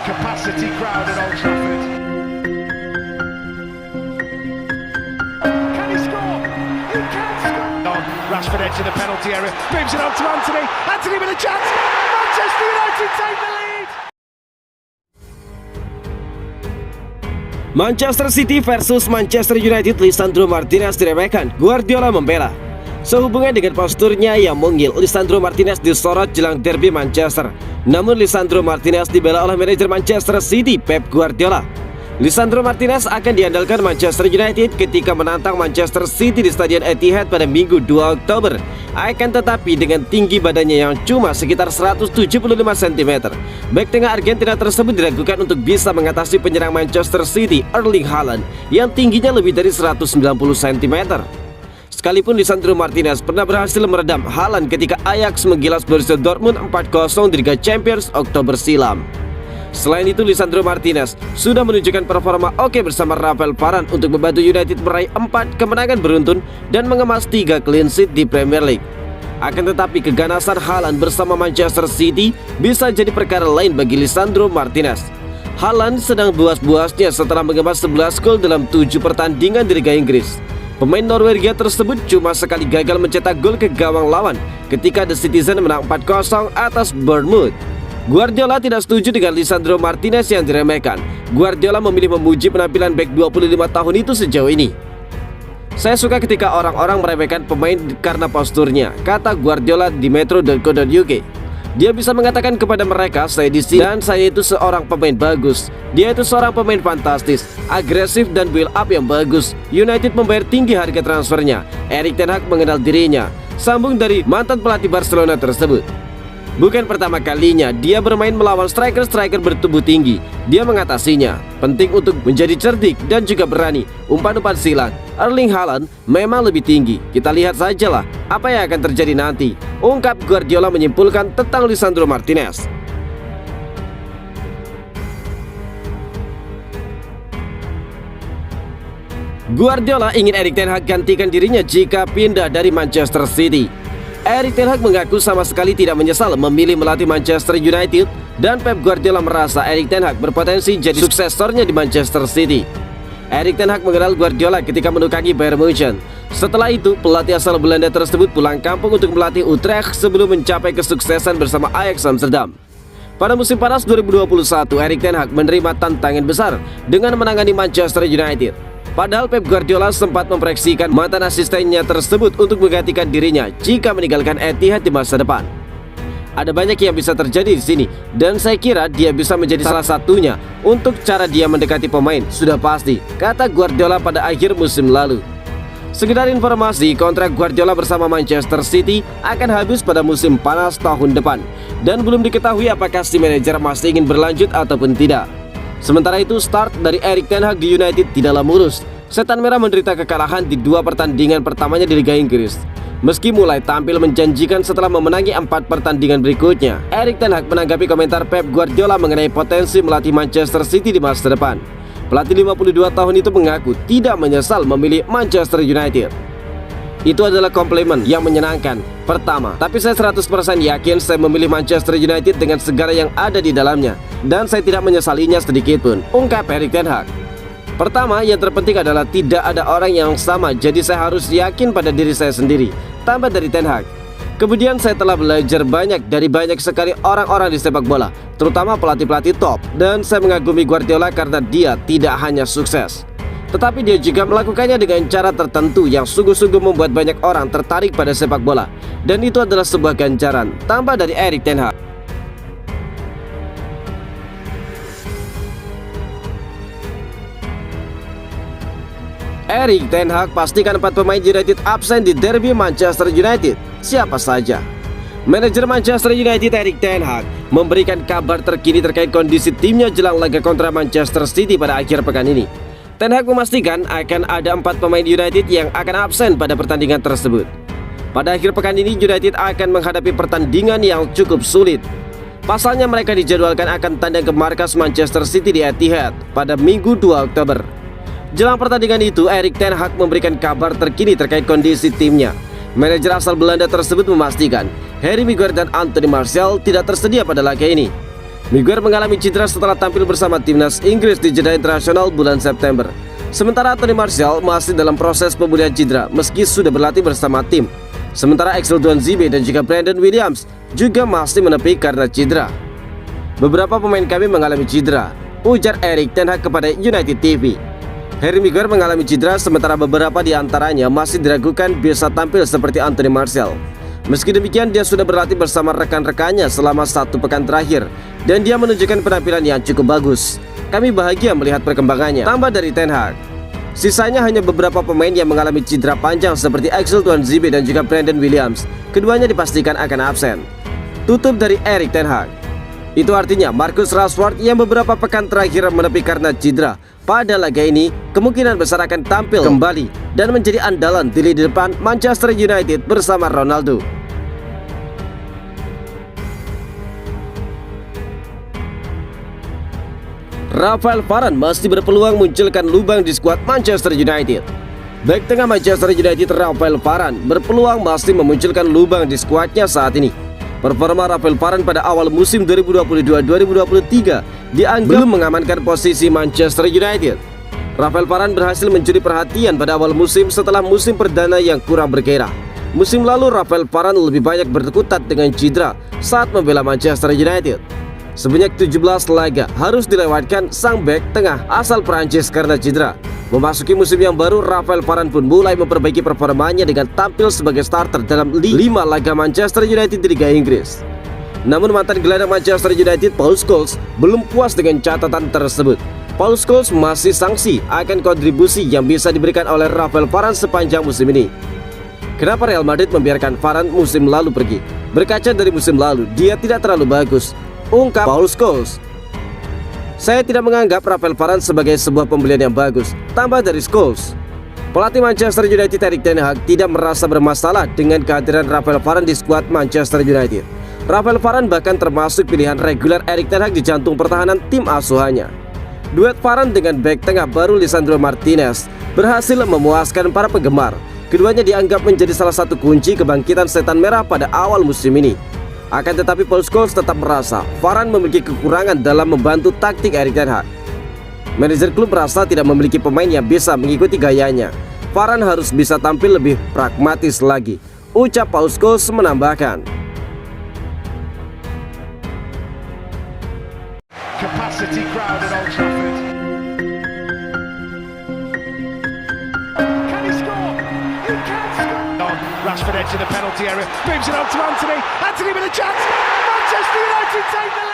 capacity crowd at Old Trafford. Can he score? He can score! On Rashford edge of the penalty area, moves it on to Anthony. Anthony with a chance. Manchester United take the lead. Manchester City versus Manchester United. Lisandro Martinez diremehkan, Guardiola membela. Sehubungan dengan posturnya yang mungil, Lisandro Martinez disorot jelang derby Manchester. Namun Lisandro Martinez dibela oleh manajer Manchester City, Pep Guardiola. Lisandro Martinez akan diandalkan Manchester United ketika menantang Manchester City di Stadion Etihad pada Minggu 2 Oktober. Akan tetapi dengan tinggi badannya yang cuma sekitar 175 cm, bek tengah Argentina tersebut diragukan untuk bisa mengatasi penyerang Manchester City, Erling Haaland, yang tingginya lebih dari 190 cm. Sekalipun Lisandro Martinez pernah berhasil meredam Haaland ketika Ajax menggilas Borussia Dortmund 4-0 di Liga Champions Oktober silam. Selain itu, Lisandro Martinez sudah menunjukkan performa oke bersama Rafael Varane untuk membantu United meraih 4 kemenangan beruntun dan mengemas 3 clean sheet di Premier League. Akan tetapi keganasan Haaland bersama Manchester City bisa jadi perkara lain bagi Lisandro Martinez. Haaland sedang buas-buasnya setelah mengemas 11 gol dalam 7 pertandingan di Liga Inggris. Pemain Norwegia tersebut cuma sekali gagal mencetak gol ke gawang lawan ketika The Citizen menang 4-0 atas Bournemouth. Guardiola tidak setuju dengan Lisandro Martinez yang diremehkan. Guardiola memilih memuji penampilan bek 25 tahun itu sejauh ini. Saya suka ketika orang-orang meremehkan pemain karena posturnya, kata Guardiola di metro.co.uk. Dia bisa mengatakan kepada mereka, saya di sini dan saya itu seorang pemain bagus. Dia itu seorang pemain fantastis, agresif dan build up yang bagus. United membayar tinggi harga transfernya. Erik ten Hag mengenal dirinya, sambung dari mantan pelatih Barcelona tersebut. Bukan pertama kalinya dia bermain melawan striker-striker bertubuh tinggi. Dia mengatasinya. Penting untuk menjadi cerdik dan juga berani. Umpan-umpan silang. Erling Haaland memang lebih tinggi. Kita lihat sajalah apa yang akan terjadi nanti, ungkap Guardiola menyimpulkan tentang Lisandro Martinez. Guardiola ingin Erik ten Hag gantikan dirinya jika pindah dari Manchester City. Erik ten Hag mengaku sama sekali tidak menyesal memilih melatih Manchester United dan Pep Guardiola merasa Erik ten Hag berpotensi jadi suksesornya di Manchester City. Erik ten Hag mengenal Guardiola ketika menukangi Bayern Munchen. Setelah itu, pelatih asal Belanda tersebut pulang kampung untuk melatih Utrecht sebelum mencapai kesuksesan bersama Ajax Amsterdam. Pada musim panas 2021, Erik ten Hag menerima tantangan besar dengan menangani Manchester United. Padahal Pep Guardiola sempat memproyeksikan mantan asistennya tersebut untuk menggantikan dirinya jika meninggalkan Etihad di masa depan. Ada banyak yang bisa terjadi di sini dan saya kira dia bisa menjadi salah satunya. Untuk cara dia mendekati pemain sudah pasti, kata Guardiola pada akhir musim lalu. Sekedar informasi, kontrak Guardiola bersama Manchester City akan habis pada musim panas tahun depan dan belum diketahui apakah si manajer masih ingin berlanjut ataupun tidak. Sementara itu, start dari Erik ten Hag di United tidaklah mulus. Setan Merah menderita kekalahan di 2 pertandingan pertamanya di Liga Inggris. Meski mulai tampil menjanjikan setelah memenangi 4 pertandingan berikutnya, Erik ten Hag menanggapi komentar Pep Guardiola mengenai potensi melatih Manchester City di masa depan. Pelatih 52 tahun itu mengaku tidak menyesal memilih Manchester United. Itu adalah komplimen yang menyenangkan. Pertama, tapi saya 100% yakin saya memilih Manchester United dengan segala yang ada di dalamnya. Dan saya tidak menyesalinya sedikitpun, ungkap Erik ten Hag. Pertama, yang terpenting adalah tidak ada orang yang sama, jadi saya harus yakin pada diri saya sendiri, tambah dari ten Hag. Kemudian saya telah belajar banyak dari banyak sekali orang-orang di sepak bola, terutama pelatih-pelatih top. Dan saya mengagumi Guardiola karena dia tidak hanya sukses, tetapi dia juga melakukannya dengan cara tertentu yang sungguh-sungguh membuat banyak orang tertarik pada sepak bola. Dan itu adalah sebuah ganjaran, tambah dari Erik ten Hag. Erik ten Hag pastikan 4 pemain United absen di derby Manchester United. Siapa saja? Manajer Manchester United Erik ten Hag memberikan kabar terkini terkait kondisi timnya jelang laga kontra Manchester City pada akhir pekan ini. Ten Hag memastikan akan ada 4 pemain United yang akan absen pada pertandingan tersebut. Pada akhir pekan ini United akan menghadapi pertandingan yang cukup sulit. Pasalnya mereka dijadwalkan akan tandang ke markas Manchester City di Etihad pada Minggu 2 Oktober. Jelang pertandingan itu, Erik ten Hag memberikan kabar terkini terkait kondisi timnya. Manajer asal Belanda tersebut memastikan Harry Maguire dan Anthony Martial tidak tersedia pada laga ini. Maguire mengalami cedera setelah tampil bersama timnas Inggris di jeda internasional bulan September. Sementara Anthony Martial masih dalam proses pemulihan cedera meski sudah berlatih bersama tim. Sementara Axel Tuanzebe dan juga Brandon Williams juga masih menepi karena cedera. Beberapa pemain kami mengalami cedera, ujar Erik ten Hag kepada United TV. Harry Maguire mengalami cedera sementara beberapa di antaranya masih diragukan bisa tampil seperti Anthony Martial. Meski demikian, dia sudah berlatih bersama rekan-rekannya selama 1 pekan terakhir dan dia menunjukkan penampilan yang cukup bagus. Kami bahagia melihat perkembangannya, tambah dari ten Hag. Sisanya hanya beberapa pemain yang mengalami cedera panjang seperti Axel Tuanzebe dan juga Brandon Williams. Keduanya dipastikan akan absen. Tutup dari Erik ten Hag. Itu artinya Marcus Rashford yang beberapa pekan terakhir menepi karena cedera pada laga ini kemungkinan besar akan tampil kembali dan menjadi andalan di lini depan Manchester United bersama Ronaldo. Rafael Varane masih berpeluang munculkan lubang di skuad Manchester United. Bek tengah Manchester United Rafael Varane berpeluang masih memunculkan lubang di skuadnya saat ini. Performa Rafael Varane pada awal musim 2022-2023 dianggap belum mengamankan posisi Manchester United. Rafael Varane berhasil mencuri perhatian pada awal musim setelah musim perdana yang kurang bergairah. Musim lalu Rafael Varane lebih banyak berkutat dengan cedera saat membela Manchester United. Sebanyak 17 laga harus dilewatkan sang bek tengah asal Prancis karena cedera. Memasuki musim yang baru, Rafael Varane pun mulai memperbaiki performanya dengan tampil sebagai starter dalam 5 laga Manchester United di Liga Inggris. Namun mantan gelandang Manchester United Paul Scholes belum puas dengan catatan tersebut. Paul Scholes masih sangsi akan kontribusi yang bisa diberikan oleh Rafael Varane sepanjang musim ini. Kenapa Real Madrid membiarkan Varane musim lalu pergi? Berkaca dari musim lalu, dia tidak terlalu bagus, ungkap Paul Scholes. Saya tidak menganggap Rafael Varane sebagai sebuah pembelian yang bagus, tambah dari Scholes. Pelatih Manchester United Erik ten Hag tidak merasa bermasalah dengan kehadiran Rafael Varane di skuad Manchester United. Rafael Varane bahkan termasuk pilihan reguler Erik ten Hag di jantung pertahanan tim asuhannya. Duet Varane dengan bek tengah baru Lisandro Martinez berhasil memuaskan para penggemar. Keduanya dianggap menjadi salah satu kunci kebangkitan setan merah pada awal musim ini. Akan tetapi Paul Scholes tetap merasa Varane memiliki kekurangan dalam membantu taktik Erik ten Hag. Manajer klub merasa tidak memiliki pemain yang bisa mengikuti gayanya. Varane harus bisa tampil lebih pragmatis lagi, ucap Paul Scholes menambahkan. Capacity crowd at Old Trafford. Can he score? He can score. Rashford edge of the penalty area, moves it on to Anthony. Anthony with a chance. Manchester United take the lead.